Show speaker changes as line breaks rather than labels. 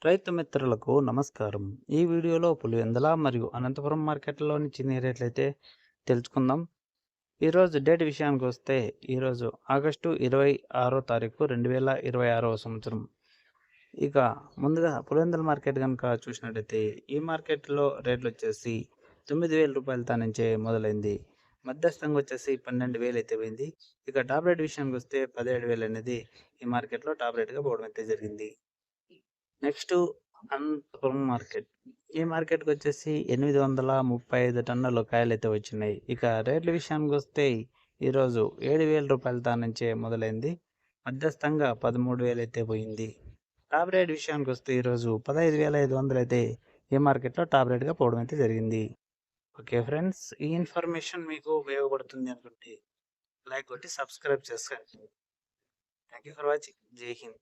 రైతు మిత్రులకు నమస్కారం. ఈ వీడియోలో పులివెందుల మరియు అనంతపురం మార్కెట్‌లోని చిన్ని రేట్లయితే తెలుసుకుందాం. ఈరోజు డేట్ విషయానికొస్తే ఈరోజు ఆగస్టు 26 తారీఖు 2026వ సంవత్సరం. ఇక ముందుగా పులివెందుల మార్కెట్ గనుక చూసినట్టయితే ఈ మార్కెట్‌లో రేట్లొచ్చేసి రూ. 9,000 తానుంచే మొదలైంది. మధ్యస్థంగా వచ్చేసి 12,000 అయితే పోయింది. ఇక టాప్ రేట్ విషయానికొస్తే 17,000 అనేది ఈ మార్కెట్‌లో టాప్ రేట్‌గా పోవడం అయితే జరిగింది. Next Anantapuram market. ఈ మార్కెట్‌కొచ్చేసి 835 టన్నుల కాయలైతే వచ్చినాయి. ఇక రేట్ల విషయానికొస్తే ఈరోజు రూ. 7,000 తానుంచే మొదలైంది. మధ్యస్థంగా 13,000 అయితే పోయింది. టాప్ రేట్ విషయానికొస్తే ఈరోజు 15,500 అయితే ఈ మార్కెట్‌లో టాప్ రేట్‌గా పోవడం అయితే జరిగింది. ఓకే ఫ్రెండ్స్, ఈ ఇన్ఫర్మేషన్ మీకు ఉపయోగపడుతుంది అనుకుంటే లైక్ కొట్టి సబ్స్క్రైబ్ చేసుకోండి. Thank you for watching. జై హింద్.